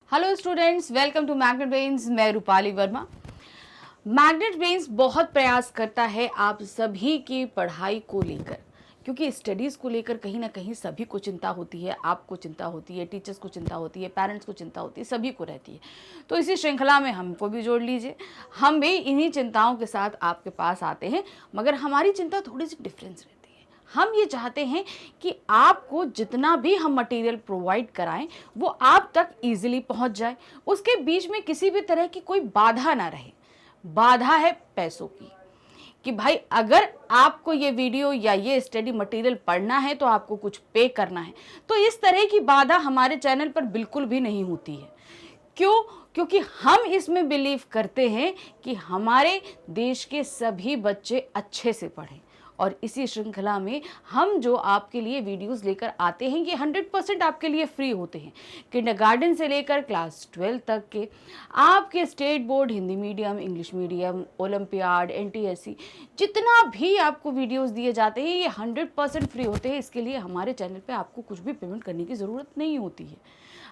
Hello students, welcome to Magnet Brains. मैं Rupali Verma. Magnet brains बहुत प्रयास करता है आप सभी की पढ़ाई को लेकर, क्योंकि स्टडीज़ को लेकर कहीं ना कहीं सभी को चिंता होती है। आपको चिंता होती है, टीचर्स को चिंता होती है, पेरेंट्स को चिंता होती है, सभी को रहती है। तो इसी श्रृंखला में हमको भी जोड़ लीजिए। हम भी इन्हीं चिंताओं के साथ आपके पास आते हैं, मगर हमारी चिंता थोड़ी सी डिफरेंस रहती है। हम ये चाहते हैं कि आपको जितना भी हम मटेरियल प्रोवाइड कराएं वो आप तक इजीली पहुंच जाए, उसके बीच में किसी भी तरह की कोई बाधा ना रहे। बाधा है पैसों की, कि भाई अगर आपको ये वीडियो या ये स्टडी मटेरियल पढ़ना है तो आपको कुछ पे करना है। तो इस तरह की बाधा हमारे चैनल पर बिल्कुल भी नहीं होती है। क्यों? क्योंकि हम इसमें बिलीव करते हैं कि हमारे देश के सभी बच्चे अच्छे से पढ़ें, और इसी श्रृंखला में हम जो आपके लिए वीडियोस लेकर आते हैं ये 100% आपके लिए फ्री होते हैं। किंडरगार्टन से लेकर क्लास 12 तक के आपके state board, Hindi medium, English medium, olympiad, NTSC, जितना भी आपको वीडियोस दिए जाते हैं ये 100% फ्री होते हैं। इसके लिए हमारे चैनल पे आपको कुछ भी पेमेंट करने की ज़रूरत नहीं होती है।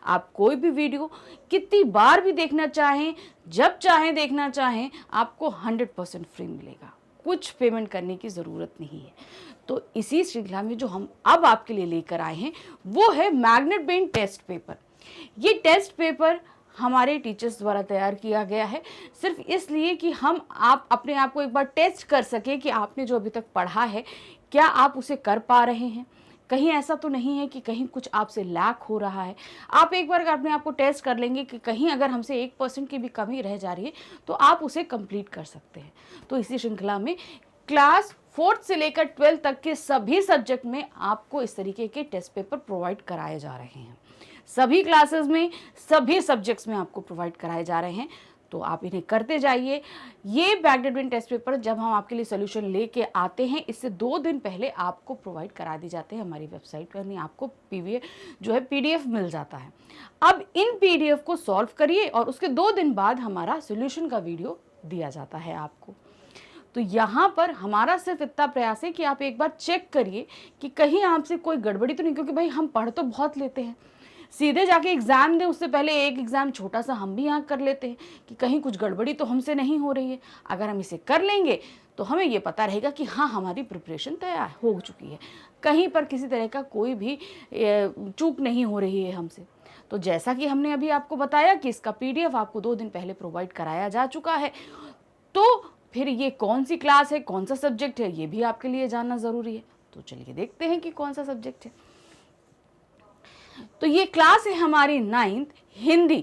आप कोई भी वीडियो कितनी बार भी देखना चाहें, जब चाहें देखना चाहें, आपको 100% फ्री मिलेगा। कुछ पेमेंट करने की ज़रूरत नहीं है। तो इसी श्रृंखला में जो हम अब आपके लिए लेकर आए हैं वो है मैग्नेट ब्रेन टेस्ट पेपर। ये टेस्ट पेपर हमारे टीचर्स द्वारा तैयार किया गया है, सिर्फ इसलिए कि आप अपने आप को एक बार टेस्ट कर सके कि आपने जो अभी तक पढ़ा है क्या आप उसे कर पा रहे हैं। कहीं ऐसा तो नहीं है कि कहीं कुछ आपसे लैक हो रहा है। आप एक बार अपने आप को टेस्ट कर लेंगे कि कहीं अगर हमसे 1% की भी कमी रह जा रही है तो आप उसे कंप्लीट कर सकते हैं। तो इसी श्रृंखला में क्लास 4 से लेकर 12 तक के सभी सब्जेक्ट में आपको इस तरीके के टेस्ट पेपर प्रोवाइड कराए जा रहे हैं। सभी क्लासेस में, सभी सब्जेक्ट्स में आपको प्रोवाइड कराए जा रहे हैं। तो आप इन्हें करते जाइए। ये मैग्नेट ब्रेन टेस्ट पेपर जब हम आपके लिए सोल्यूशन लेके आते हैं, इससे 2 दिन पहले आपको प्रोवाइड करा दी जाते हैं हमारी वेबसाइट पर। नहीं, आपको पीडीएफ मिल जाता है। अब इन पीडीएफ को सॉल्व करिए और उसके 2 दिन बाद हमारा सोल्यूशन का वीडियो दिया जाता है आपको। तो यहाँ पर हमारा सिर्फ इतना प्रयास है कि आप एक बार चेक करिए कि कहीं आपसे कोई गड़बड़ी तो नहीं, क्योंकि भाई हम पढ़ तो बहुत लेते हैं, सीधे जाके एग्ज़ाम दें उससे पहले एक एग्ज़ाम छोटा सा हम भी यहाँ कर लेते हैं कि कहीं कुछ गड़बड़ी तो हमसे नहीं हो रही है। अगर हम इसे कर लेंगे तो हमें ये पता रहेगा कि हाँ, हमारी प्रिपरेशन तैयार हो चुकी है, कहीं पर किसी तरह का कोई भी चूक नहीं हो रही है हमसे। तो जैसा कि हमने अभी आपको बताया कि इसका पीडीएफ आपको 2 दिन पहले प्रोवाइड कराया जा चुका है, तो फिर ये कौन सी क्लास है, कौन सा सब्जेक्ट है, ये भी आपके लिए जानना ज़रूरी है। तो चलिए देखते हैं कि कौन सा सब्जेक्ट है। तो ये क्लास है हमारी 9th हिंदी,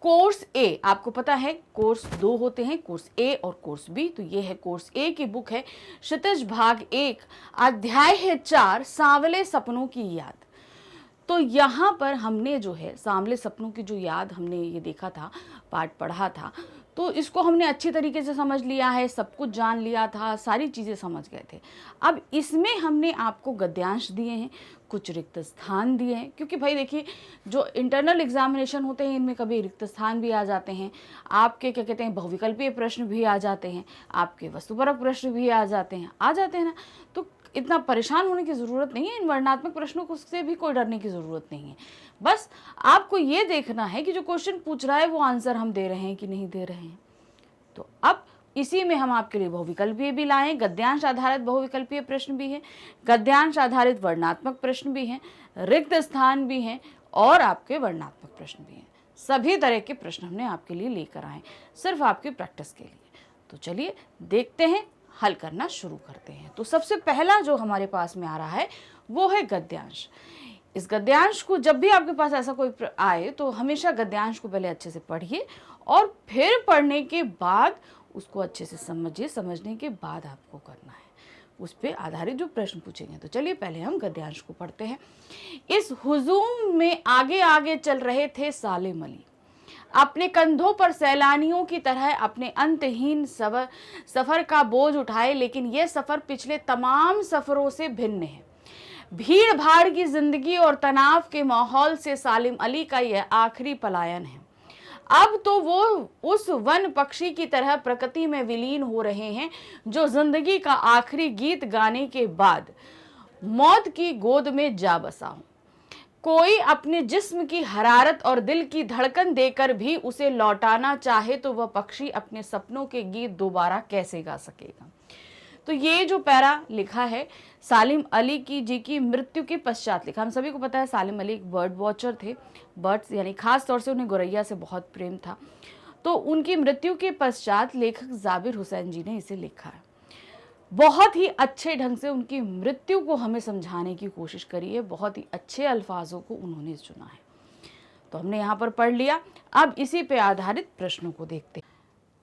कोर्स ए। आपको पता है कोर्स 2 होते हैं, कोर्स ए और कोर्स बी। तो ये है कोर्स ए की बुक है क्षितिज भाग 1, अध्याय है 4, सांवले सपनों की याद। तो यहाँ पर हमने जो है सांवले सपनों की जो याद हमने ये देखा था, पाठ पढ़ा था, तो इसको हमने अच्छी तरीके से समझ लिया है, सब कुछ जान लिया था, सारी चीज़ें समझ गए थे। अब इसमें हमने आपको गद्यांश दिए हैं, कुछ रिक्त स्थान दिए हैं, क्योंकि भाई देखिए जो इंटरनल एग्जामिनेशन होते हैं इनमें कभी रिक्त स्थान भी आ जाते हैं, आपके क्या कहते हैं बहुविकल्पीय प्रश्न भी आ जाते हैं, आपके वस्तुपरक प्रश्न भी आ जाते हैं ना। तो इतना परेशान होने की ज़रूरत नहीं है। इन वर्णनात्मक प्रश्नों को से भी कोई डरने की ज़रूरत नहीं है। बस आपको ये देखना है कि जो क्वेश्चन पूछ रहा है वो आंसर हम दे रहे हैं कि नहीं दे रहे हैं। तो अब इसी में हम आपके लिए बहुविकल्पीय भी लाए, गद्यांश आधारित बहुविकल्पीय प्रश्न भी हैं, गद्यांश आधारित वर्णनात्मक प्रश्न भी हैं, रिक्त स्थान भी हैं और आपके वर्णनात्मक प्रश्न भी हैं। सभी तरह के प्रश्न हमने आपके लिए लेकर आए, सिर्फ आपकी प्रैक्टिस के लिए। तो चलिए देखते हैं, हल करना शुरू करते हैं। तो सबसे पहला जो हमारे पास में आ रहा है वो है गद्यांश। इस गद्यांश को जब भी आपके पास ऐसा कोई आए तो हमेशा गद्यांश को पहले अच्छे से पढ़िए और फिर पढ़ने के बाद उसको अच्छे से समझिए। समझने के बाद आपको करना है उस पर आधारित जो प्रश्न पूछेंगे। तो चलिए पहले हम गद्यांश को पढ़ते हैं। इस हुजूम में आगे आगे चल रहे थे सालेम अली, अपने कंधों पर सैलानियों की तरह अपने अंतहीन सफर का बोझ उठाए, लेकिन यह सफर पिछले तमाम सफरों से भिन्न है। भीड़ भाड़ की जिंदगी और तनाव के माहौल से सालिम अली का यह आखिरी पलायन है। अब तो वो उस वन पक्षी की तरह प्रकृति में विलीन हो रहे हैं जो जिंदगी का आखिरी गीत गाने के बाद मौत की गोद में जा बसा हो। कोई अपने जिस्म की हरारत और दिल की धड़कन देकर भी उसे लौटाना चाहे तो वह पक्षी अपने सपनों के गीत दोबारा कैसे गा सकेगा। तो ये जो पैरा लिखा है सालिम अली की मृत्यु के पश्चात लिखा। हम सभी को पता है सालिम अली एक बर्ड वॉचर थे, बर्ड्स यानी खास तौर से उन्हें गोरैया से बहुत प्रेम था। तो उनकी मृत्यु के पश्चात लेखक जाबिर हुसैन जी ने इसे लिखा है। बहुत ही अच्छे ढंग से उनकी मृत्यु को हमें समझाने की कोशिश करी है, बहुत ही अच्छे अल्फाजों को उन्होंने चुना है। तो हमने यहाँ पर पढ़ लिया। अब इसी पे आधारित प्रश्नों को देखते हैं।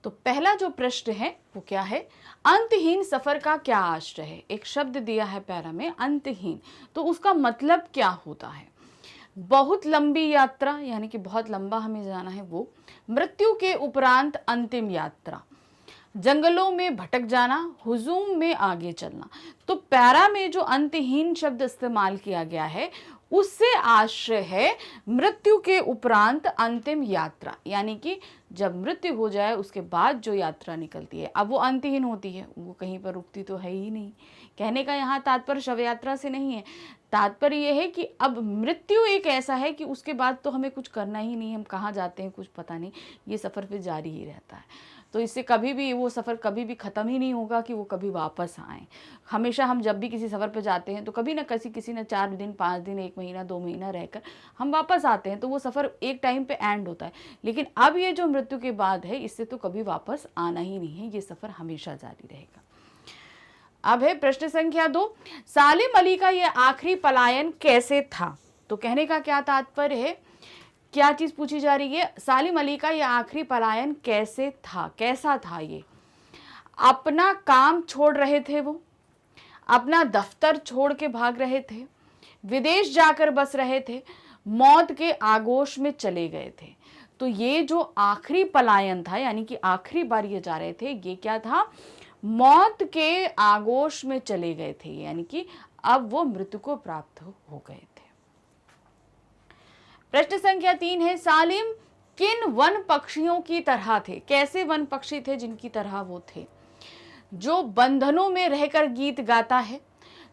तो पहला जो प्रश्न है वो क्या है, अंतहीन सफर का क्या आश्रय है। एक शब्द दिया है पैरा में अंतहीन, तो उसका मतलब क्या होता है। बहुत लंबी यात्रा यानी कि बहुत लंबा हमें जाना है वो, मृत्यु के उपरांत अंतिम यात्रा, जंगलों में भटक जाना, हुजूम में आगे चलना। तो पैरा में जो अंतहीन शब्द इस्तेमाल किया गया है उससे आश्रय है मृत्यु के उपरांत अंतिम यात्रा, यानी कि जब मृत्यु हो जाए उसके बाद जो यात्रा निकलती है, अब वो अंतहीन होती है, वो कहीं पर रुकती तो है ही नहीं। कहने का यहाँ तात्पर्य शव यात्रा से नहीं है, तात्पर्य यह है कि अब मृत्यु एक ऐसा है कि उसके बाद तो हमें कुछ करना ही नहीं, हम कहाँ जाते हैं कुछ पता नहीं, ये सफ़र फिर जारी ही रहता है। तो इससे कभी भी वो सफ़र कभी भी ख़त्म ही नहीं होगा कि वो कभी वापस आए। हमेशा हम जब भी किसी सफ़र पर जाते हैं तो कभी ना किसी ना 4 दिन 5 दिन 1 महीना 2 महीना रहकर हम वापस आते हैं, तो वो सफ़र एक टाइम पे एंड होता है। लेकिन अब ये जो मृत्यु के बाद है इससे तो कभी वापस आना ही नहीं है, ये सफ़र हमेशा जारी रहेगा। अब है प्रश्न संख्या 2, सालिम अली का ये आखिरी पलायन कैसे था। तो कहने का क्या तात्पर्य है, क्या चीज़ पूछी जा रही है, सालिम अली का ये आखिरी पलायन कैसे था, कैसा था ये। अपना काम छोड़ रहे थे वो, अपना दफ्तर छोड़ के भाग रहे थे, विदेश जाकर बस रहे थे, मौत के आगोश में चले गए थे। तो ये जो आखिरी पलायन था यानी कि आखिरी बार ये जा रहे थे, ये क्या था, मौत के आगोश में चले गए थे, यानी कि अब वो मृत्यु को प्राप्त हो गए थे। प्रश्न संख्या 3 है, सालिम किन वन पक्षियों की तरह थे। कैसे वन पक्षी थे जिनकी तरह वो थे, जो बंधनों में रहकर गीत गाता है,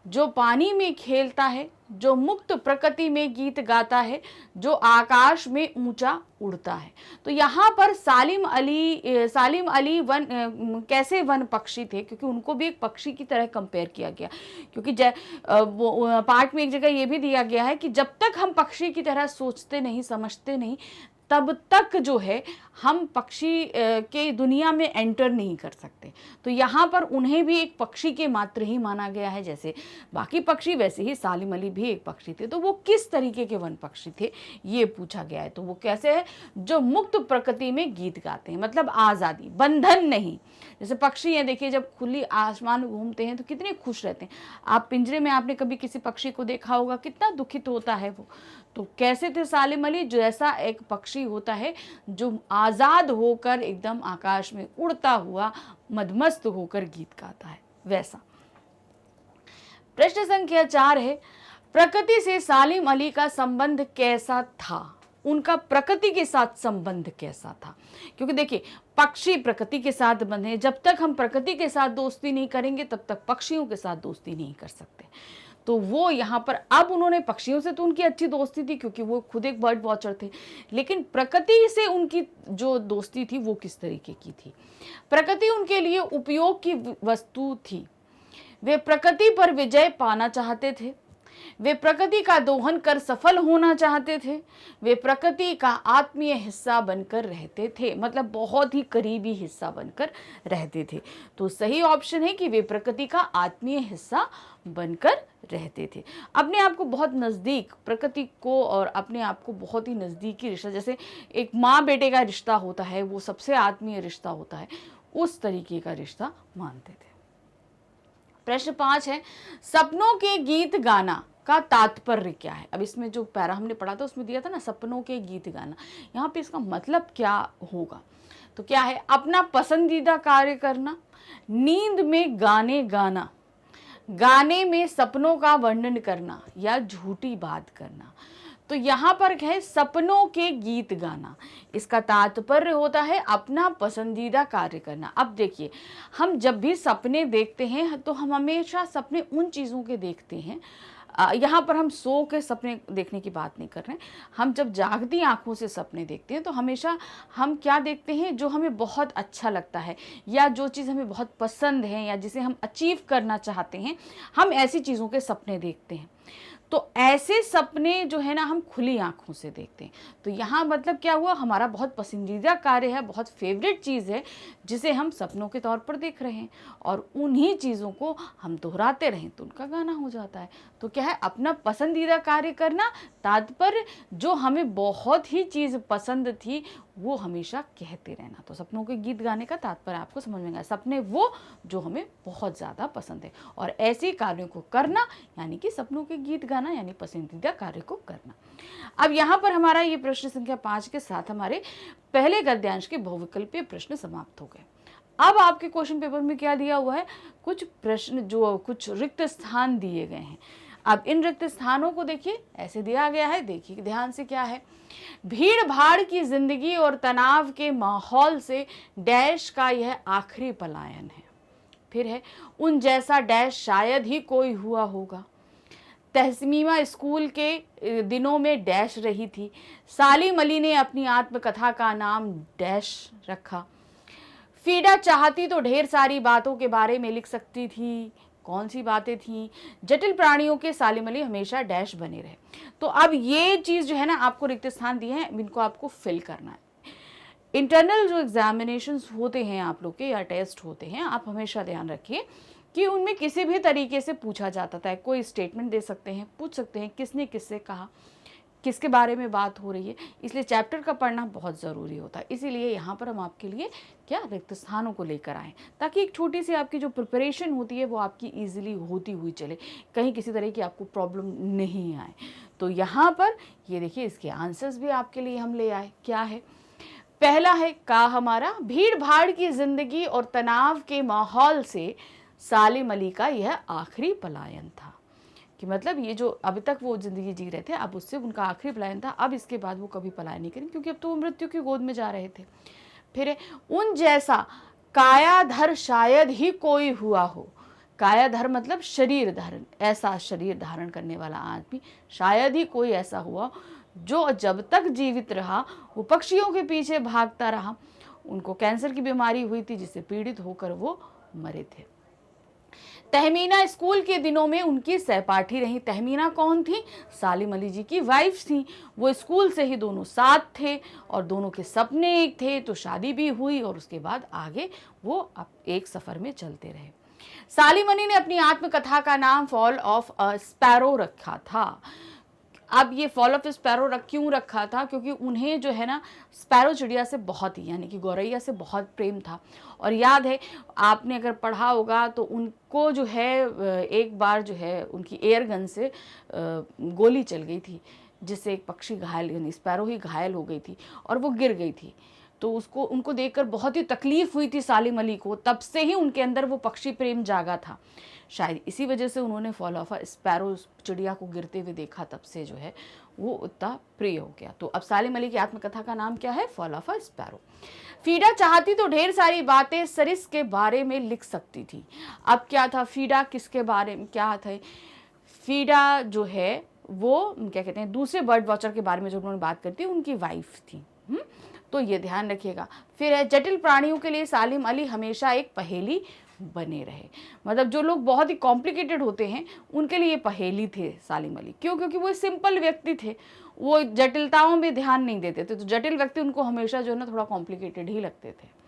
जो पानी में खेलता है, जो मुक्त प्रकृति में गीत गाता है, जो आकाश में ऊंचा उड़ता है। तो यहाँ पर सालिम अली कैसे वन पक्षी थे, क्योंकि उनको भी एक पक्षी की तरह कंपेयर किया गया। क्योंकि पाठ में एक जगह ये भी दिया गया है कि जब तक हम पक्षी की तरह सोचते नहीं समझते नहीं तब तक जो है हम पक्षी के दुनिया में एंटर नहीं कर सकते। तो यहाँ पर उन्हें भी एक पक्षी के मात्र ही माना गया है, जैसे बाकी पक्षी वैसे ही सालिम अली भी एक पक्षी थे। तो वो किस तरीके के वन पक्षी थे ये पूछा गया है। तो वो कैसे है, जो मुक्त प्रकृति में गीत गाते हैं, मतलब आज़ादी, बंधन नहीं। जैसे पक्षी हैं, देखिए जब खुली आसमान में घूमते हैं तो कितने खुश रहते हैं। आप पिंजरे में आपने कभी किसी पक्षी को देखा होगा, कितना दुखित होता है वो। तो कैसे थे सालिम अली, जैसा एक पक्षी होता है जो आज़ाद होकर एकदम आकाश में उड़ता हुआ मदमस्त होकर गीत गाता है, वैसा। प्रश्न संख्या 4 है, प्रकृति से सालिम अली का संबंध कैसा था, उनका प्रकृति के साथ संबंध कैसा था। क्योंकि देखिए पक्षी प्रकृति के साथ बंधे, जब तक हम प्रकृति के साथ दोस्ती नहीं करेंगे तब तक पक्षियों के साथ दोस्ती नहीं कर सकते। तो वो यहाँ पर अब उन्होंने पक्षियों से तो उनकी अच्छी दोस्ती थी क्योंकि वो खुद एक बर्ड वॉचर थे, लेकिन प्रकृति से उनकी जो दोस्ती थी वो किस तरीके की थी। प्रकृति उनके लिए उपयोग की वस्तु थी, वे प्रकृति पर विजय पाना चाहते थे, वे प्रकृति का दोहन कर सफल होना चाहते थे, वे प्रकृति का आत्मीय हिस्सा बनकर रहते थे, मतलब बहुत ही करीबी हिस्सा बनकर रहते थे। तो सही ऑप्शन है कि वे प्रकृति का आत्मीय हिस्सा बनकर रहते थे। अपने आप को बहुत नज़दीक, प्रकृति को और अपने आप को बहुत ही नज़दीकी रिश्ता, जैसे एक माँ बेटे का रिश्ता होता है वो सबसे आत्मीय रिश्ता होता है, उस तरीके का रिश्ता मानते थे। प्रश्न 5 है, सपनों के गीत गाना का तात्पर्य क्या है। अब इसमें जो पैरा हमने पढ़ा था उसमें दिया था ना, सपनों के गीत गाना, यहाँ पे इसका मतलब क्या होगा। तो क्या है, अपना पसंदीदा कार्य करना, नींद में गाने गाना, गाने में सपनों का वर्णन करना, या झूठी बात करना। तो यहाँ पर है सपनों के गीत गाना, इसका तात्पर्य होता है अपना पसंदीदा कार्य करना। अब देखिए हम जब भी सपने देखते हैं तो हम हमेशा सपने उन चीज़ों के देखते हैं यहाँ पर हम सो के सपने देखने की बात नहीं कर रहे हैं। हम जब जागती आंखों से सपने देखते हैं तो हमेशा हम क्या देखते हैं, जो हमें बहुत अच्छा लगता है या जो चीज़ हमें बहुत पसंद है या जिसे हम अचीव करना चाहते हैं, हम ऐसी चीज़ों के सपने देखते हैं। तो ऐसे सपने जो है ना हम खुली आंखों से देखते हैं। तो यहाँ मतलब क्या हुआ, हमारा बहुत पसंदीदा कार्य है, बहुत फेवरेट चीज़ है जिसे हम सपनों के तौर पर देख रहे हैं और उन्हीं चीज़ों को हम दोहराते रहें तो उनका गाना हो जाता है। तो क्या है, अपना पसंदीदा कार्य करना, तात्पर्य जो हमें बहुत ही चीज़ पसंद थी वो हमेशा कहते रहना। तो सपनों के गीत गाने का तात्पर्य आपको समझ में आया, सपने वो जो हमें बहुत ज़्यादा पसंद है और ऐसे कार्यों को करना यानी कि सपनों के गीत गाना यानी पसंदीदा कार्य को करना। अब यहाँ पर हमारा ये प्रश्न संख्या 5 के साथ हमारे पहले गद्यांश के बहुविकल्पीय प्रश्न समाप्त हो गए। अब आपके क्वेश्चन पेपर में क्या दिया हुआ है, कुछ प्रश्न जो कुछ रिक्त स्थान दिए गए हैं। अब इन रिक्त स्थानों को देखिए, ऐसे दिया गया है, देखिए ध्यान से क्या है। भीड़ भाड़ की जिंदगी और तनाव के माहौल से डैश का यह आखिरी पलायन है। फिर है, उन जैसा डैश शायद ही कोई हुआ होगा। तहसीमा स्कूल के दिनों में डैश रही थी। सालिम अली ने अपनी आत्मकथा का नाम डैश रखा। फीडा चाहती तो ढेर सारी बातों के बारे में लिख सकती थी। कौन सी बातें थी? जटिल प्राणियों के सालिम अली हमेशा डैश बने रहे। तो अब ये चीज़ जो है ना, आपको रिक्त स्थान दिए हैं, इनको आपको फिल करना है। इंटरनल जो एग्जामिनेशंस होते हैं आप लोग के या टेस्ट होते हैं, आप हमेशा ध्यान रखिए कि उनमें किसी भी तरीके से पूछा जाता है। कोई स्टेटमेंट दे सकते हैं, पूछ सकते हैं किसने किससे कहा, किसके बारे में बात हो रही है, इसलिए चैप्टर का पढ़ना बहुत ज़रूरी होता है। इसीलिए यहाँ पर हम आपके लिए क्या रिक्त स्थानों को लेकर आए, ताकि एक छोटी सी आपकी जो प्रिपरेशन होती है वो आपकी ईजिली होती हुई चले, कहीं किसी तरह की आपको प्रॉब्लम नहीं आए। तो यहाँ पर ये देखिए, इसके आंसर्स भी आपके लिए हम ले आए। क्या है? पहला है का हमारा, भीड़ भाड़ की जिंदगी और तनाव के माहौल से सालिम अली का यह आखिरी पलायन था। कि मतलब ये जो अभी तक वो ज़िंदगी जी रहे थे, अब उससे उनका आखिरी पलायन था, अब इसके बाद वो कभी पलायन नहीं करेंगे क्योंकि अब तो वो मृत्यु की गोद में जा रहे थे। फिर है, उन जैसा कायाधर शायद ही कोई हुआ हो। कायाधर मतलब शरीर धारण, ऐसा शरीर धारण करने वाला आदमी शायद ही कोई ऐसा हुआ जो जब तक जीवित रहा वो पक्षियों के पीछे भागता रहा। उनको कैंसर की बीमारी हुई थी जिससे पीड़ित होकर वो मरे थे। तहमीना स्कूल के दिनों में उनकी सहपाठी रही। तहमीना कौन थी? सालिम अली जी की वाइफ थी। वो स्कूल से ही दोनों साथ थे और दोनों के सपने एक थे, तो शादी भी हुई और उसके बाद आगे वो अब एक सफ़र में चलते रहे। सालिम अली ने अपनी आत्मकथा का नाम फॉल ऑफ अ स्पैरो रखा था। अब ये फॉल ऑफ स्पैरो क्यों रखा था? क्योंकि उन्हें जो है ना स्पैरो चिड़िया से बहुत ही, यानी कि गौरैया से बहुत प्रेम था। और याद है, आपने अगर पढ़ा होगा तो उनको जो है एक बार जो है उनकी एयर गन से गोली चल गई थी, जिससे एक पक्षी घायल, यानी स्पैरो ही घायल हो गई थी और वो गिर गई थी। तो उनको देखकर बहुत ही तकलीफ हुई थी सालिम अली को। तब से ही उनके अंदर वो पक्षी प्रेम जागा था। शायद इसी वजह से उन्होंने फॉल ऑफ अ स्पैरो चिड़िया को गिरते हुए देखा, तब से जो है वो उतना प्रिय हो गया। तो अब सालिम अली की आत्मकथा का नाम क्या है? Fall of a sparrow. FIDA चाहती तो ढेर सारी बातें सरिस के बारे में लिख सकती थी। अब क्या था? फीडा किसके बारे में क्या था? फीडा जो है वो क्या कहते हैं, दूसरे बर्ड वॉचर के बारे में जो उन्होंने बात करती, उनकी वाइफ थी। तो ये ध्यान रखिएगा। फिर है, जटिल प्राणियों के लिए सालिम अली हमेशा एक पहेली बने रहे। मतलब जो लोग बहुत ही कॉम्प्लिकेटेड होते हैं उनके लिए पहेली थे सालिम अली। क्यों? क्योंकि वो सिंपल व्यक्ति थे, वो जटिलताओं में ध्यान नहीं देते थे। तो जटिल व्यक्ति उनको हमेशा जो है ना थोड़ा कॉम्प्लिकेटेड ही लगते थे।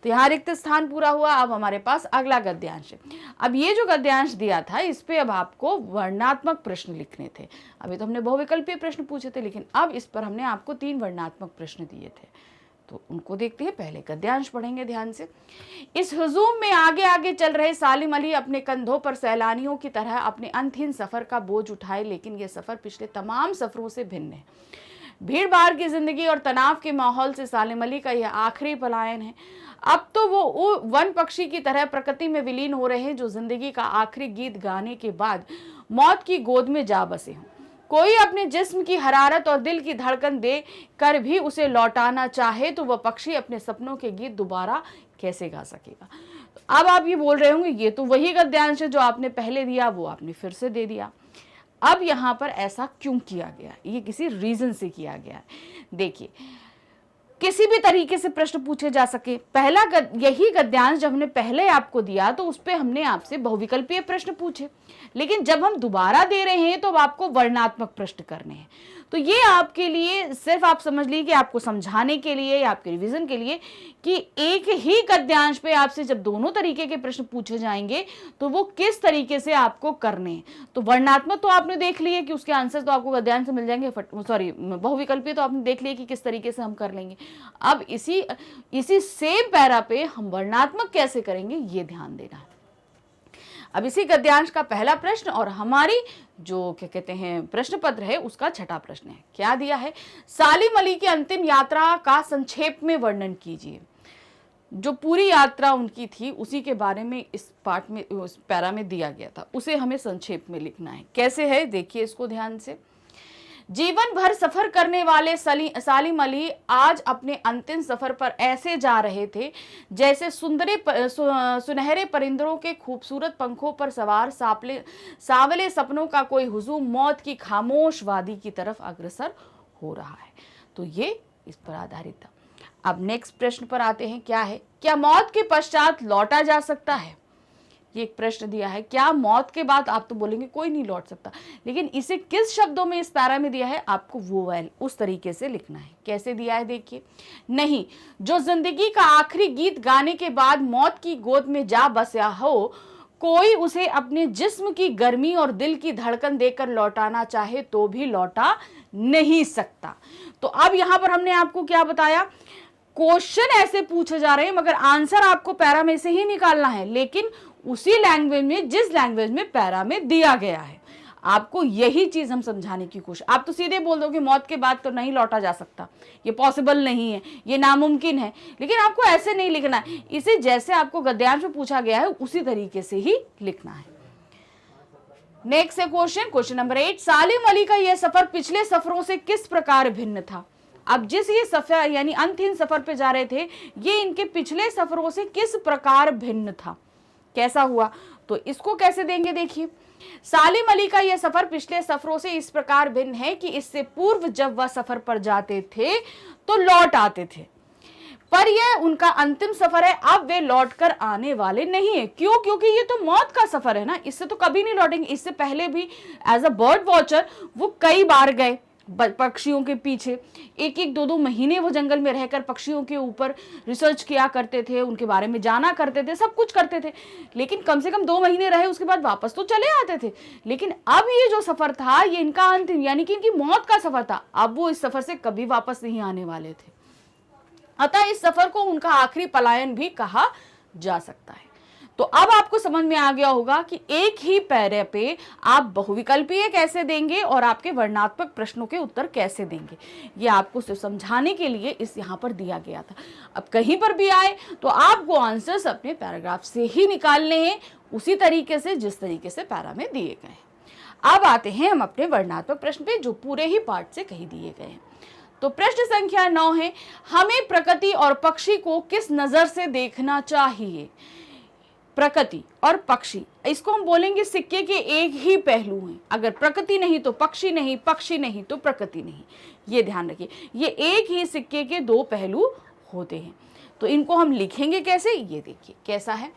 तो यहाँ रिक्त स्थान पूरा हुआ। अब हमारे पास अगला गद्यांश है। अब ये जो गद्यांश दिया था, इस पे अब आपको वर्णात्मक प्रश्न लिखने थे। अभी तो हमने बहुविकल्पीय प्रश्न पूछे थे, लेकिन अब इस पर हमने आपको 3 वर्णात्मक प्रश्न दिए थे। तो उनको देखते हैं। पहले गद्यांश पढ़ेंगे ध्यान से। इस हुजूम में आगे आगे चल रहे सालिम अली अपने कंधों पर सैलानियों की तरह अपने अंतहीन सफर का बोझ उठाए, लेकिन यह सफर पिछले तमाम सफरों से भिन्न है। भीड़ भाड़ की जिंदगी और तनाव के माहौल से सालिम अली का यह आखिरी पलायन है। अब तो वो वन पक्षी की तरह प्रकृति में विलीन हो रहे हैं, जो जिंदगी का आखिरी गीत गाने के बाद मौत की गोद में जा बसे हों। कोई अपने जिस्म की हरारत और दिल की धड़कन दे कर भी उसे लौटाना चाहे तो वह पक्षी अपने सपनों के गीत दोबारा कैसे गा सकेगा? अब आप ये बोल रहे होंगे, ये तो वही गद्यांश है जो आपने पहले दिया, वो आपने फिर से दे दिया। अब यहाँ पर ऐसा क्यों किया गया, ये किसी रीजन से किया गया है। देखिए, किसी भी तरीके से प्रश्न पूछे जा सके। पहला यही गद्यांश जब हमने पहले आपको दिया तो उस पे हमने आपसे बहुविकल्पीय प्रश्न पूछे, लेकिन जब हम दोबारा दे रहे हैं तो अब आपको वर्णनात्मक प्रश्न करने हैं। तो ये आपके लिए सिर्फ आप समझ लीजिए कि आपको समझाने के लिए या आपके रिवीजन के लिए कि एक ही गद्यांश पे आपसे जब दोनों तरीके के प्रश्न पूछे जाएंगे तो वो किस तरीके से आपको करने हैं। तो वर्णनात्मक तो आपने देख लिए कि उसके आंसर तो आपको गद्यांश से मिल जाएंगे, सॉरी बहुविकल्पीय तो आपने देख लिया कि किस तरीके से हम कर लेंगे। अब इसी सेम पैरा पे हम वर्णनात्मक कैसे करेंगे ये ध्यान देना है। अब इसी गद्यांश का पहला प्रश्न और हमारी जो क्या कहते हैं प्रश्न पत्र है उसका छठा प्रश्न है। क्या दिया है, सालिम अली की अंतिम यात्रा का संक्षेप में वर्णन कीजिए। जो पूरी यात्रा उनकी थी उसी के बारे में इस पार्ट में, उस पैरा में दिया गया था, उसे हमें संक्षेप में लिखना है। कैसे है देखिए इसको ध्यान से। जीवन भर सफर करने वाले सालिम अली आज अपने अंतिम सफर पर ऐसे जा रहे थे जैसे सुनहरे परिंदों के खूबसूरत पंखों पर सवार सावले सपनों का कोई हुजूम मौत की खामोश वादी की तरफ अग्रसर हो रहा है। तो ये इस पर आधारित था। अब नेक्स्ट प्रश्न पर आते हैं। क्या है, क्या मौत के पश्चात लौटा जा सकता है। ये एक प्रश्न दिया है, क्या मौत के बाद, आप तो बोलेंगे कोई नहीं लौट सकता, लेकिन इसे किस शब्दों में इस पैरा में दिया है, आपको वो उस तरीके से लिखना है। कैसे दिया है देखिए, नहीं, जो जिंदगी का आखिरी गीत गाने के बाद मौत की गोद में जा बसा हो, कोई उसे अपने जिस्म की गर्मी और दिल की धड़कन देकर लौटाना चाहे तो भी लौटा नहीं सकता। तो अब यहां पर हमने आपको क्या बताया, क्वेश्चन ऐसे पूछे जा रहे हैं मगर आंसर आपको पैरा में से ही निकालना है, लेकिन उसी लैंग्वेज में जिस लैंग्वेज में पैरा में दिया गया है। आपको यही चीज हम समझाने की कोशिश। आप तो सीधे बोल दोगे मौत के बाद तो नहीं लौटा जा सकता, ये पॉसिबल नहीं है, ये नामुमकिन है, लेकिन आपको ऐसे नहीं लिखना है। इसे जैसे आपको गद्यांश में पूछा गया है उसी तरीके से ही लिखना है। नेक्स्ट है क्वेश्चन नंबर 8, सालिम अली का यह सफर पिछले सफरों से किस प्रकार भिन्न था। अब जिस ये सफर यानी अंतिम सफर पे जा रहे थे, ये इनके पिछले सफरों से किस प्रकार भिन्न था, कैसा हुआ। तो इसको कैसे देंगे देखिए, सालिम अली का यह सफर पिछले सफरों से इस प्रकार भिन्न है कि इससे पूर्व जब वह सफर पर जाते थे तो लौट आते थे, पर यह उनका अंतिम सफर है, अब वे लौटकर आने वाले नहीं है। क्यों, क्योंकि ये तो मौत का सफर है ना, इससे तो कभी नहीं लौटेंगे। इससे पहले भी एज अ बर्ड वॉचर वो कई बार गए पक्षियों के पीछे, एक दो महीने वो जंगल में रहकर पक्षियों के ऊपर रिसर्च किया करते थे, उनके बारे में जाना करते थे, सब कुछ करते थे, लेकिन कम से कम 2 महीने रहे, उसके बाद वापस तो चले आते थे। लेकिन अब ये जो सफर था ये इनका अंतिम यानी कि इनकी मौत का सफर था, अब वो इस सफर से कभी वापस नहीं आने वाले थे। अतः इस सफर को उनका आखिरी पलायन भी कहा जा सकता है। तो अब आपको समझ में आ गया होगा कि एक ही पैरे पे आप बहुविकल्पीय कैसे देंगे और आपके वर्णनात्मक प्रश्नों के उत्तर कैसे देंगे। ये आपको सिर्फ समझाने के लिए इस यहाँ पर दिया गया था। अब कहीं पर भी आए तो आपको आंसर्स अपने पैराग्राफ से ही निकालने हैं, उसी तरीके से जिस तरीके से पैरा में दिए गए हैं। अब आते हैं हम अपने वर्णनात्मक प्रश्न पे जो पूरे ही पार्ट से कहीं दिए गए हैं। तो प्रश्न संख्या 9 है, हमें प्रकृति और पक्षी को किस नजर से देखना चाहिए। प्रकृति और पक्षी, इसको हम बोलेंगे सिक्के के एक ही पहलू हैं। अगर प्रकृति नहीं तो पक्षी नहीं, पक्षी नहीं तो प्रकृति नहीं, ये ध्यान रखिए, ये एक ही सिक्के के 2 पहलू होते हैं। तो इनको हम लिखेंगे कैसे, ये देखिए कैसा है।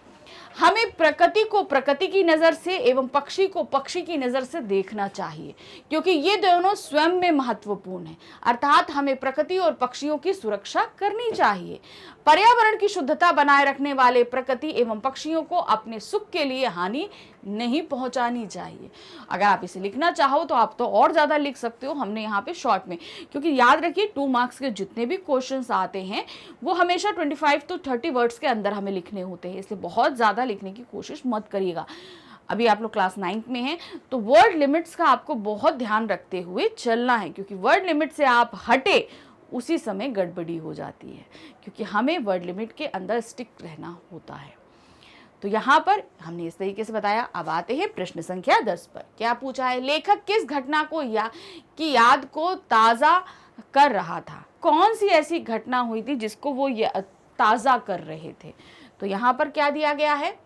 हमें प्रकृति को प्रकृति की नजर से एवं पक्षी को पक्षी की नजर से देखना चाहिए, क्योंकि ये दोनों स्वयं में महत्वपूर्ण हैं। अर्थात हमें प्रकृति और पक्षियों की सुरक्षा करनी चाहिए। पर्यावरण की शुद्धता बनाए रखने वाले प्रकृति एवं पक्षियों को अपने सुख के लिए हानि नहीं पहुंचानी चाहिए। अगर आप इसे लिखना चाहो तो आप तो और ज्यादा लिख सकते हो, हमने यहाँ पे शॉर्ट में, क्योंकि याद रखिए 2 मार्क्स के जितने भी क्वेश्चंस आते हैं वो हमेशा 25 to 30 वर्ड्स के अंदर हमें लिखने होते हैं, इसलिए बहुत ज्यादा लिखने की कोशिश मत करिएगा। अभी आप लोग क्लास 9th में हैं तो वर्ड लिमिट्स का आपको बहुत ध्यान रखते हुए चलना है, क्योंकि वर्ड लिमिट से आप हटे उसी समय गड़बड़ी हो जाती है, क्योंकि हमें वर्ड लिमिट के अंदर स्टिक रहना होता है। तो यहाँ पर हमने इस तरीके से बताया। अब आते हैं प्रश्न संख्या 10 पर। क्या पूछा है, लेखक किस घटना को की याद को ताज़ा कर रहा था। कौन सी ऐसी घटना हुई थी जिसको वो ताज़ा कर रहे थे। तो यहाँ पर क्या दिया गया है,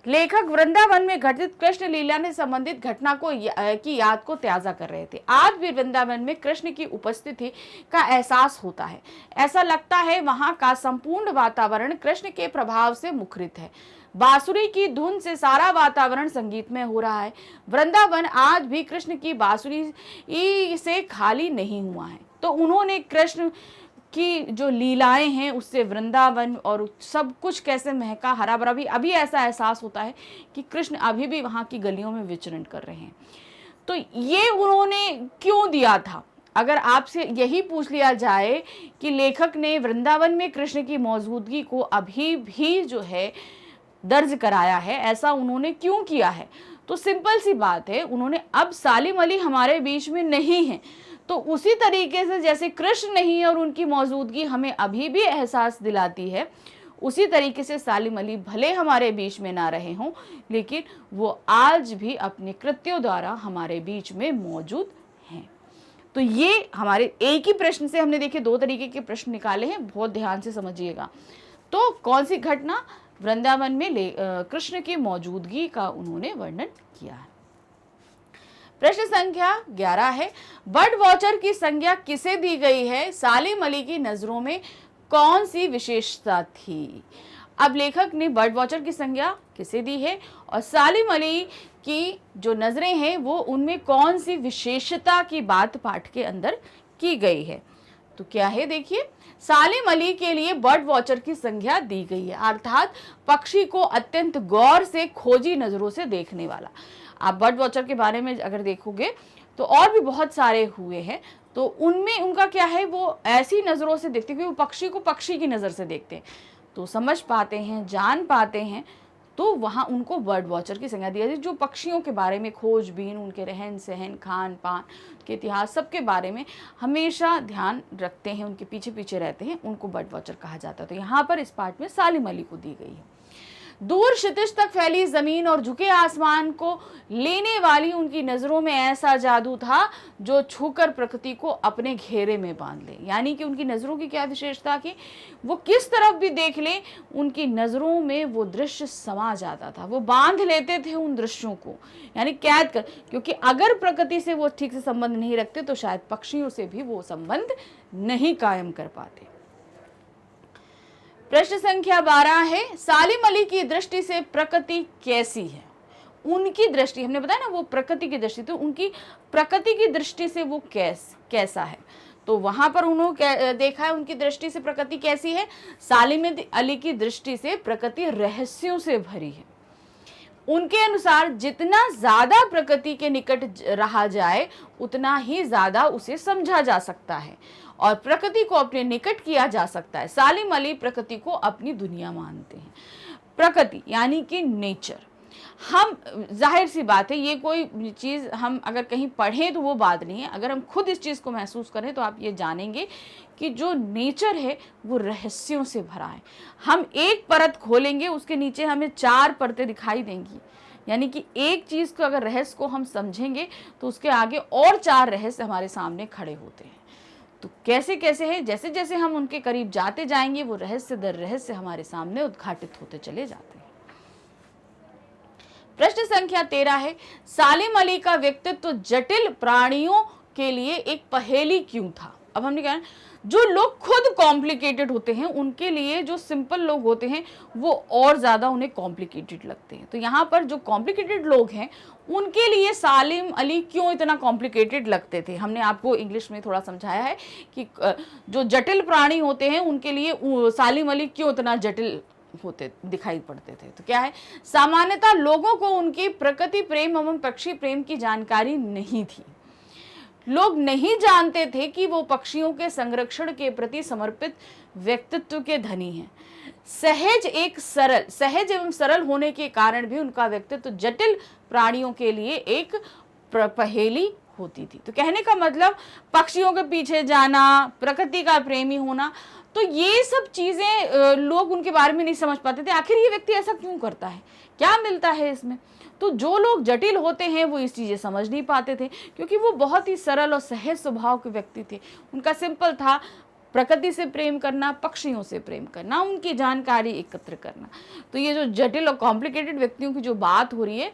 लेखक वृंदावन में घटित कृष्ण लीला ने संबंधित घटना को की याद को ताज़ा कर रहे थे। आज भी वृंदावन में कृष्ण की उपस्थिति का एहसास होता है। ऐसा लगता है वहां का संपूर्ण वातावरण कृष्ण के प्रभाव से मुखरित है। बांसुरी की धुन से सारा वातावरण संगीतमय हो रहा है। वृंदावन आज भी कृष्ण की बांसुरी से खाली नहीं हुआ है। तो उन्होंने कृष्ण की जो लीलाएं हैं उससे वृंदावन और सब कुछ कैसे महका हरा भरा, भी अभी ऐसा एहसास होता है कि कृष्ण अभी भी वहाँ की गलियों में विचरण कर रहे हैं। तो ये उन्होंने क्यों दिया था? अगर आपसे यही पूछ लिया जाए कि लेखक ने वृंदावन में कृष्ण की मौजूदगी को अभी भी जो है दर्ज कराया है, ऐसा उन्होंने क्यों किया है? तो सिंपल सी बात है, उन्होंने अब सालिम अली हमारे बीच में नहीं है, तो उसी तरीके से जैसे कृष्ण नहीं है और उनकी मौजूदगी हमें अभी भी एहसास दिलाती है, उसी तरीके से सालिम अली भले हमारे बीच में ना रहे हों, लेकिन वो आज भी अपने कृत्यों द्वारा हमारे बीच में मौजूद हैं। तो ये हमारे एक ही प्रश्न से हमने देखे 2 तरीके के प्रश्न निकाले हैं, बहुत ध्यान से समझिएगा। तो कौन सी घटना? वृंदावन में कृष्ण की मौजूदगी का उन्होंने वर्णन किया है। प्रश्न संख्या 11 है, बर्ड वॉचर की संज्ञा किसे दी गई है? सालिम अली की नजरों में कौन सी विशेषता थी? अब लेखक ने बर्ड वॉचर की संज्ञा किसे दी है और सालिम अली की जो नजरें हैं वो उनमें कौन सी विशेषता की बात पाठ के अंदर की गई है? तो क्या है, देखिए, सालिम अली के लिए बर्ड वॉचर की संज्ञा दी गई है, अर्थात पक्षी को अत्यंत गौर से खोजी नजरों से देखने वाला। आप बर्ड वॉचर के बारे में अगर देखोगे तो और भी बहुत सारे हुए हैं, तो उनमें उनका क्या है, वो ऐसी नज़रों से देखते हैं कि वो पक्षी को पक्षी की नज़र से देखते हैं, तो समझ पाते हैं, जान पाते हैं, तो वहाँ उनको बर्ड वॉचर की संज्ञा दी जाती है। जो पक्षियों के बारे में खोजबीन, उनके रहन सहन, खान पान के इतिहास, सबके बारे में हमेशा ध्यान रखते हैं, उनके पीछे पीछे रहते हैं, उनको बर्ड वॉचर कहा जाता है। तो यहाँ पर इस पार्ट में सालिम अली को दी गई है। दूर क्षितिज तक फैली जमीन और झुके आसमान को लेने वाली उनकी नजरों में ऐसा जादू था जो छूकर प्रकृति को अपने घेरे में बांध ले। यानी कि उनकी नजरों की क्या विशेषता की, वो किस तरफ भी देख ले उनकी नजरों में वो दृश्य समा जाता था, वो बांध लेते थे उन दृश्यों को, यानी कैद कर, क्योंकि अगर प्रकृति से वो ठीक से संबंध नहीं रखते तो शायद पक्षियों से भी वो संबंध नहीं कायम कर पाते। प्रश्न संख्या 12 है, सालिम अली की दृष्टि से प्रकृति कैसी है? उनकी दृष्टि, हमने बताया ना वो प्रकृति की दृष्टि, तो उनकी प्रकृति की दृष्टि से वो कैसा है? तो वहां पर उन्होंने देखा है उनकी दृष्टि से प्रकृति कैसी है। सालिम अली की दृष्टि से प्रकृति रहस्यों से भरी है। उनके अनुसार जितना ज्यादा प्रकृति के निकट रहा जाए उतना ही ज्यादा उसे समझा जा सकता है और प्रकृति को अपने निकट किया जा सकता है। सालिम अली प्रकृति को अपनी दुनिया मानते हैं। प्रकृति यानी कि नेचर, हम जाहिर सी बात है ये कोई चीज़ हम अगर कहीं पढ़ें तो वो बात नहीं है, अगर हम खुद इस चीज़ को महसूस करें तो आप ये जानेंगे कि जो नेचर है वो रहस्यों से भरा है। हम एक परत खोलेंगे उसके नीचे हमें 4 परतें दिखाई देंगी, यानी कि एक चीज़ को अगर रहस्य को हम समझेंगे तो उसके आगे और 4 रहस्य हमारे सामने खड़े होते हैं। तो कैसे कैसे है, जैसे जैसे हम उनके करीब जाते जाएंगे वो रहस्य दर रहस्य हमारे सामने उद्घाटित होते चले जाते हैं। प्रश्न संख्या 13 है, सालिम अली का व्यक्तित्व जटिल प्राणियों के लिए एक पहेली क्यों था? अब हमने कहा जो लोग खुद कॉम्प्लिकेटेड होते हैं उनके लिए जो सिंपल लोग होते हैं वो और ज़्यादा उन्हें कॉम्प्लिकेटेड लगते हैं। तो यहाँ पर जो कॉम्प्लिकेटेड लोग हैं उनके लिए सालिम अली क्यों इतना कॉम्प्लिकेटेड लगते थे? हमने आपको इंग्लिश में थोड़ा समझाया है कि जो जटिल प्राणी होते हैं उनके लिए सालिम अली क्यों इतना जटिल होते दिखाई पड़ते थे। तो क्या है, सामान्यतः लोगों को उनकी प्रकृति प्रेम एवं पक्षी प्रेम की जानकारी नहीं थी। लोग नहीं जानते थे कि वो पक्षियों के संरक्षण के प्रति समर्पित व्यक्तित्व के धनी हैं। सहज एवं सरल होने के कारण भी उनका व्यक्तित्व जटिल प्राणियों के लिए एक पहेली होती थी। तो कहने का मतलब पक्षियों के पीछे जाना, प्रकृति का प्रेमी होना, तो ये सब चीजें लोग उनके बारे में नहीं समझ पाते थे। आखिर ये व्यक्ति ऐसा क्यों करता है, क्या मिलता है इसमें? तो जो लोग जटिल होते हैं वो इस चीज़ें समझ नहीं पाते थे, क्योंकि वो बहुत ही सरल और सहज स्वभाव के व्यक्ति थे। उनका सिंपल था, प्रकृति से प्रेम करना, पक्षियों से प्रेम करना, उनकी जानकारी एकत्र करना। तो ये जो जटिल और कॉम्प्लिकेटेड व्यक्तियों की जो बात हो रही है,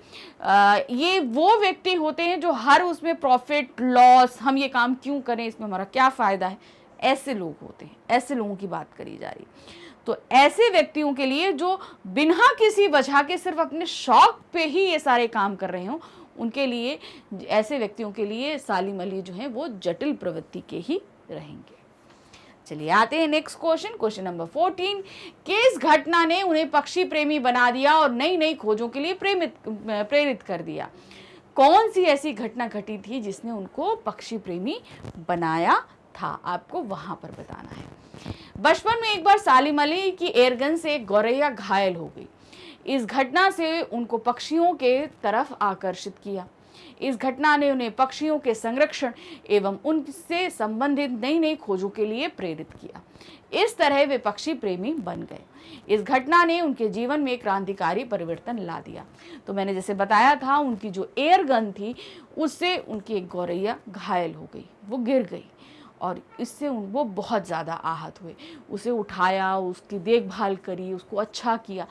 ये वो व्यक्ति होते हैं जो हर उसमें प्रॉफिट लॉस, हम ये काम क्यों करें, इसमें हमारा क्या फ़ायदा है, ऐसे लोग होते हैं, ऐसे लोगों की बात करी जा रही है। तो ऐसे व्यक्तियों के लिए जो बिना किसी वजह के सिर्फ अपने शौक पे ही ये सारे काम कर रहे हो, उनके लिए, ऐसे व्यक्तियों के लिए सालिम अली जो है वो जटिल प्रवृत्ति के ही रहेंगे। चलिए आते हैं नेक्स्ट क्वेश्चन नंबर 14। किस घटना ने उन्हें पक्षी प्रेमी बना दिया और नई नई खोजों के लिए प्रेरित कर दिया? कौन सी ऐसी घटना घटी थी जिसने उनको पक्षी प्रेमी बनाया था? आपको वहां पर बताना है। बचपन में एक बार सालिम अली की एयरगन से एक गौरैया घायल हो गई। इस घटना से उनको पक्षियों के तरफ आकर्षित किया। इस घटना ने उन्हें पक्षियों के संरक्षण एवं उनसे संबंधित नई नई खोजों के लिए प्रेरित किया। इस तरह वे पक्षी प्रेमी बन गए। इस घटना ने उनके जीवन में क्रांतिकारी परिवर्तन ला दिया। तो मैंने जैसे बताया था, उनकी जो एयर गन थी उससे उनकी एक गौरैया घायल हो गई, वो गिर गई और इससे वो बहुत ज़्यादा आहत हुए। उसे उठाया, उसकी देखभाल करी, उसको अच्छा किया।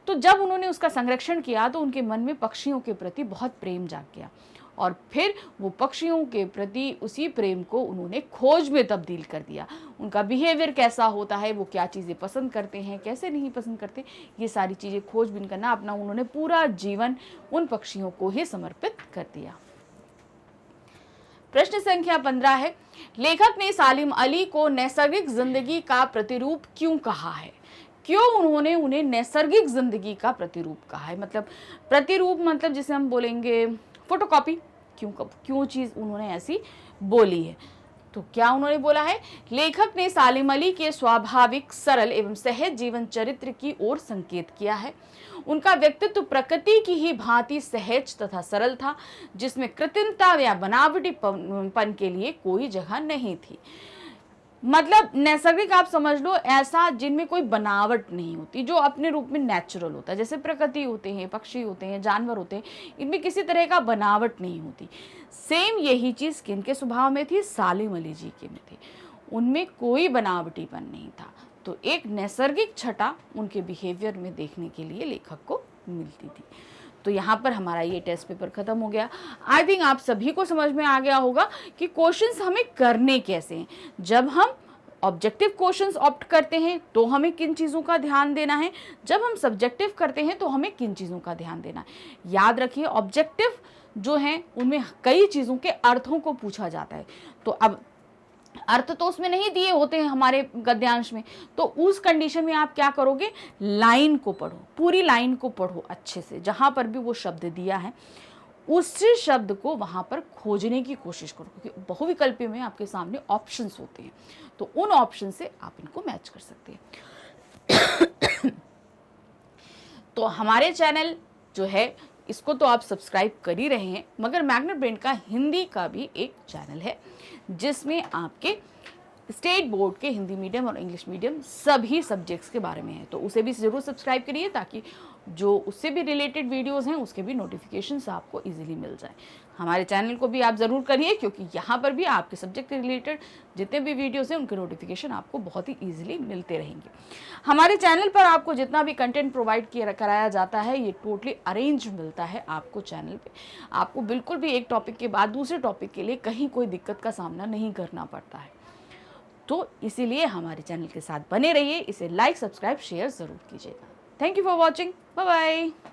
तो जब उन्होंने उसका संरक्षण किया तो उनके मन में पक्षियों के प्रति बहुत प्रेम जाग गया और फिर वो पक्षियों के प्रति उसी प्रेम को उन्होंने खोज में तब्दील कर दिया। उनका बिहेवियर कैसा होता है, वो क्या चीज़ें पसंद करते हैं, कैसे नहीं पसंद करते, ये सारी चीज़ें खोजबीन करना, अपना उन्होंने पूरा जीवन उन पक्षियों को ही समर्पित कर दिया। प्रश्न संख्या 15 है, लेखक ने सालिम अली को नैसर्गिक जिंदगी का प्रतिरूप क्यों कहा है? क्यों उन्होंने उन्हें नैसर्गिक जिंदगी का प्रतिरूप कहा है? मतलब प्रतिरूप मतलब जिसे हम बोलेंगे फोटोकॉपी। क्यों चीज उन्होंने ऐसी बोली है? तो क्या उन्होंने बोला है? लेखक ने सालिम अली के स्वाभाविक, सरल एवं सहज जीवन चरित्र की ओर संकेत किया है। उनका व्यक्तित्व प्रकृति की ही भांति सहज तथा सरल था, जिसमें कृत्रिमता या बनावटीपन के लिए कोई जगह नहीं थी। मतलब नैसर्गिक आप समझ लो ऐसा जिनमें कोई बनावट नहीं होती, जो अपने रूप में नेचुरल होता है। जैसे प्रकृति होते हैं, पक्षी होते हैं, जानवर होते हैं, इनमें किसी तरह का बनावट नहीं होती। सेम यही चीज़ किनके स्वभाव में थी? सालिम अली जी के में थी। उनमें कोई बनावटीपन नहीं था। तो एक नैसर्गिक छटा उनके बिहेवियर में देखने के लिए लेखक को मिलती थी। तो यहाँ पर हमारा ये टेस्ट पेपर खत्म हो गया। आई थिंक आप सभी को समझ में आ गया होगा कि क्वेश्चंस हमें करने कैसे हैं। जब हम ऑब्जेक्टिव क्वेश्चंस ऑप्ट करते हैं तो हमें किन चीज़ों का ध्यान देना है, जब हम सब्जेक्टिव करते हैं तो हमें किन चीज़ों का ध्यान देना है। याद रखिए, ऑब्जेक्टिव जो हैं उनमें कई चीज़ों के अर्थों को पूछा जाता है। तो अब अर्थ तो उसमें नहीं दिए होते हैं हमारे गद्यांश में, तो उस कंडीशन में आप क्या करोगे? लाइन को पढ़ो, पूरी लाइन को पढ़ो अच्छे से। जहां पर भी वो शब्द दिया है उसी शब्द को वहां पर खोजने की कोशिश करो, क्योंकि बहुविकल्पी में आपके सामने ऑप्शंस होते हैं, तो उन ऑप्शन से आप इनको मैच कर सकते हैं। तो हमारे चैनल जो है इसको तो आप सब्सक्राइब कर ही रहे हैं, मगर मैग्नेट ब्रेन का हिंदी का भी एक चैनल है जिसमें आपके स्टेट बोर्ड के हिंदी मीडियम और इंग्लिश मीडियम सभी सब्जेक्ट्स के बारे में है। तो उसे भी ज़रूर सब्सक्राइब करिए ताकि जो उससे भी रिलेटेड वीडियोस हैं उसके भी नोटिफिकेशंस आपको इजीली मिल जाए। हमारे चैनल को भी आप ज़रूर करिए, क्योंकि यहाँ पर भी आपके सब्जेक्ट के रिलेटेड जितने भी वीडियोस हैं उनके नोटिफिकेशन आपको बहुत ही ईजिली मिलते रहेंगे। हमारे चैनल पर आपको जितना भी कंटेंट प्रोवाइड कराया जाता है ये टोटली अरेंज मिलता है आपको चैनल पे। आपको बिल्कुल भी एक टॉपिक के बाद दूसरे टॉपिक के लिए कहीं कोई दिक्कत का सामना नहीं करना पड़ता है। तो इसीलिए हमारे चैनल के साथ बने रहिए, इसे लाइक, सब्सक्राइब, शेयर ज़रूर कीजिएगा। Thank you for watching, bye bye.